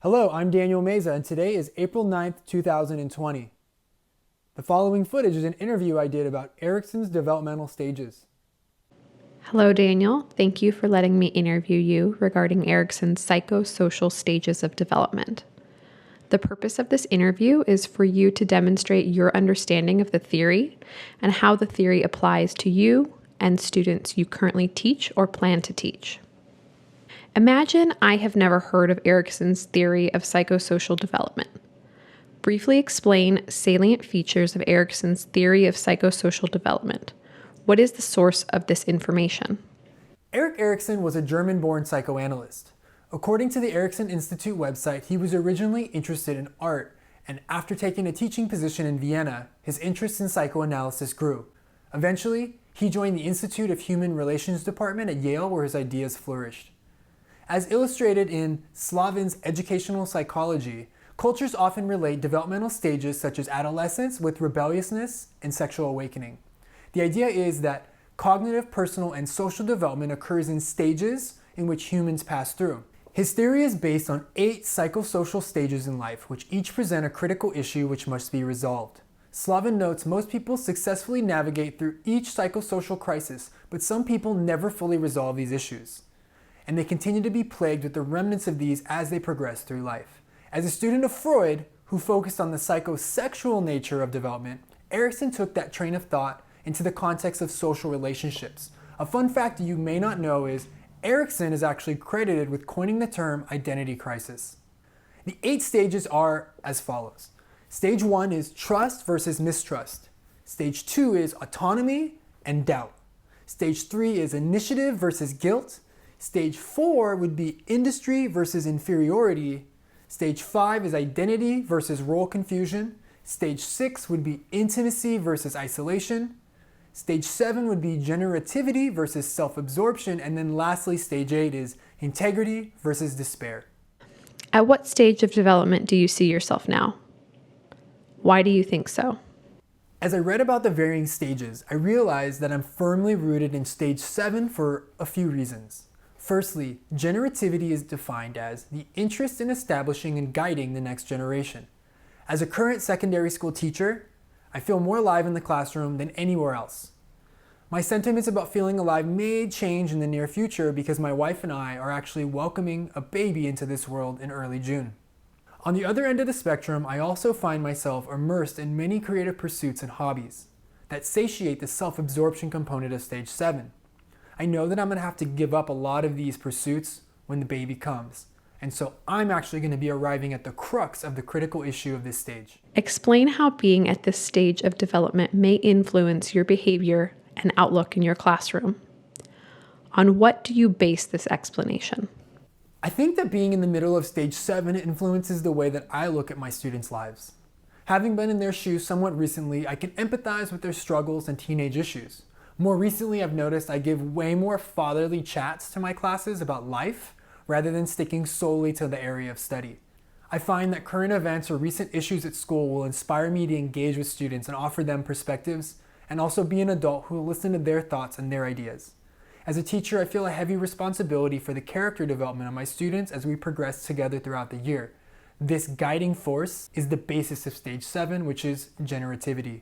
Hello, I'm Daniel Meza, and today is April 9th, 2020. The following footage is an interview I did about Erikson's developmental stages. Hello, Daniel. Thank you for letting me interview you regarding Erikson's psychosocial stages of development. The purpose of this interview is for you to demonstrate your understanding of the theory and how the theory applies to you and students you currently teach or plan to teach. Imagine I have never heard of Erikson's theory of psychosocial development. Briefly explain salient features of Erikson's theory of psychosocial development. What is the source of this information? Erik Erikson was a German-born psychoanalyst. According to the Erikson Institute website, he was originally interested in art, and after taking a teaching position in Vienna, his interest in psychoanalysis grew. Eventually, he joined the Institute of Human Relations Department at Yale, where his ideas flourished. As illustrated in Slavin's Educational Psychology, cultures often relate developmental stages such as adolescence with rebelliousness and sexual awakening. The idea is that cognitive, personal, and social development occurs in stages in which humans pass through. His theory is based on 8 psychosocial stages in life, which each present a critical issue which must be resolved. Slavin notes most people successfully navigate through each psychosocial crisis, but some people never fully resolve these issues, and they continue to be plagued with the remnants of these as they progress through life. As a student of Freud, who focused on the psychosexual nature of development, Erikson took that train of thought into the context of social relationships. A fun fact you may not know is Erikson is actually credited with coining the term identity crisis. The 8 stages are as follows. Stage 1 is trust versus mistrust. Stage 2 is autonomy and doubt. Stage 3 is initiative versus guilt. Stage 4 would be industry versus inferiority. Stage 5 is identity versus role confusion. Stage 6 would be intimacy versus isolation. Stage 7 would be generativity versus self-absorption. And then lastly, stage 8 is integrity versus despair. At what stage of development do you see yourself now? Why do you think so? As I read about the varying stages, I realized that I'm firmly rooted in stage 7 for a few reasons. Firstly, generativity is defined as the interest in establishing and guiding the next generation. As a current secondary school teacher, I feel more alive in the classroom than anywhere else. My sentiments about feeling alive may change in the near future because my wife and I are actually welcoming a baby into this world in early June. On the other end of the spectrum, I also find myself immersed in many creative pursuits and hobbies that satiate the self-absorption component of stage 7. I know that I'm going to have to give up a lot of these pursuits when the baby comes. And so I'm actually going to be arriving at the crux of the critical issue of this stage. Explain how being at this stage of development may influence your behavior and outlook in your classroom. On what do you base this explanation? I think that being in the middle of stage 7 influences the way that I look at my students' lives. Having been in their shoes somewhat recently, I can empathize with their struggles and teenage issues. More recently, I've noticed I give way more fatherly chats to my classes about life rather than sticking solely to the area of study. I find that current events or recent issues at school will inspire me to engage with students and offer them perspectives, and also be an adult who will listen to their thoughts and their ideas. As a teacher, I feel a heavy responsibility for the character development of my students as we progress together throughout the year. This guiding force is the basis of stage 7, which is generativity.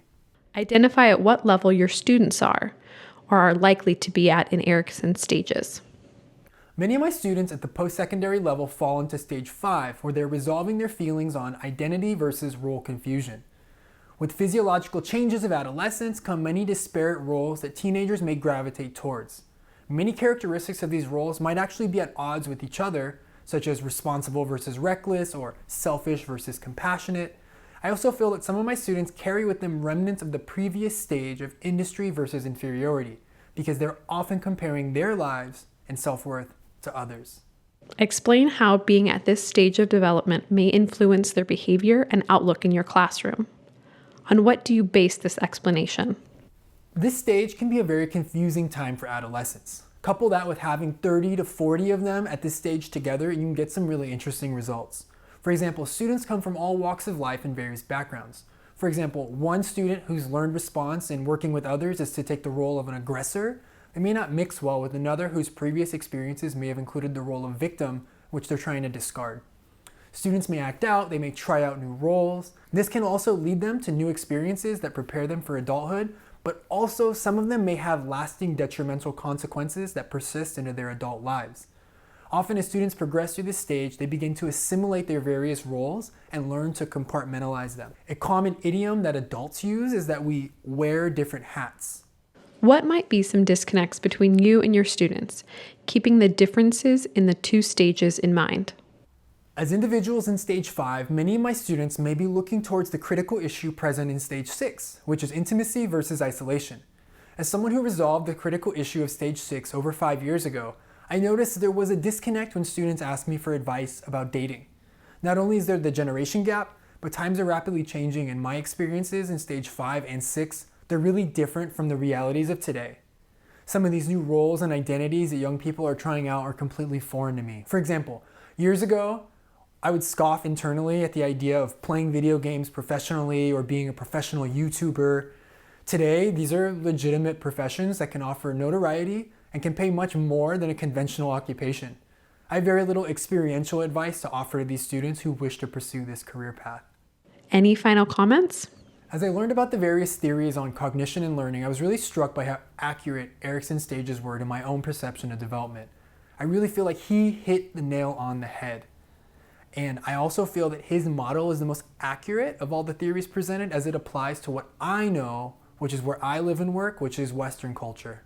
Identify at what level your students are or are likely to be at in Erikson's stages. Many of my students at the post-secondary level fall into stage 5, where they're resolving their feelings on identity versus role confusion. With physiological changes of adolescence come many disparate roles that teenagers may gravitate towards. Many characteristics of these roles might actually be at odds with each other, such as responsible versus reckless or selfish versus compassionate. I also feel that some of my students carry with them remnants of the previous stage of industry versus inferiority, because they're often comparing their lives and self-worth to others. Explain how being at this stage of development may influence their behavior and outlook in your classroom. On what do you base this explanation? This stage can be a very confusing time for adolescents. Couple that with having 30 to 40 of them at this stage together, and you can get some really interesting results. For example, students come from all walks of life and various backgrounds. For example, one student whose learned response in working with others is to take the role of an aggressor, they may not mix well with another whose previous experiences may have included the role of victim, which they're trying to discard. Students may act out, they may try out new roles. This can also lead them to new experiences that prepare them for adulthood, but also some of them may have lasting detrimental consequences that persist into their adult lives. Often as students progress through this stage, they begin to assimilate their various roles and learn to compartmentalize them. A common idiom that adults use is that we wear different hats. What might be some disconnects between you and your students, keeping the differences in the two stages in mind? As individuals in stage 5, many of my students may be looking towards the critical issue present in stage 6, which is intimacy versus isolation. As someone who resolved the critical issue of stage 6 over 5 years ago, I noticed there was a disconnect when students asked me for advice about dating. Not only is there the generation gap, but times are rapidly changing and my experiences in stage 5 and 6, they're really different from the realities of today. Some of these new roles and identities that young people are trying out are completely foreign to me. For example, years ago, I would scoff internally at the idea of playing video games professionally or being a professional YouTuber. Today, these are legitimate professions that can offer notoriety and can pay much more than a conventional occupation. I have very little experiential advice to offer to these students who wish to pursue this career path. Any final comments? As I learned about the various theories on cognition and learning, I was really struck by how accurate Erikson's stages were to my own perception of development. I really feel like he hit the nail on the head. And I also feel that his model is the most accurate of all the theories presented as it applies to what I know, which is where I live and work, which is Western culture.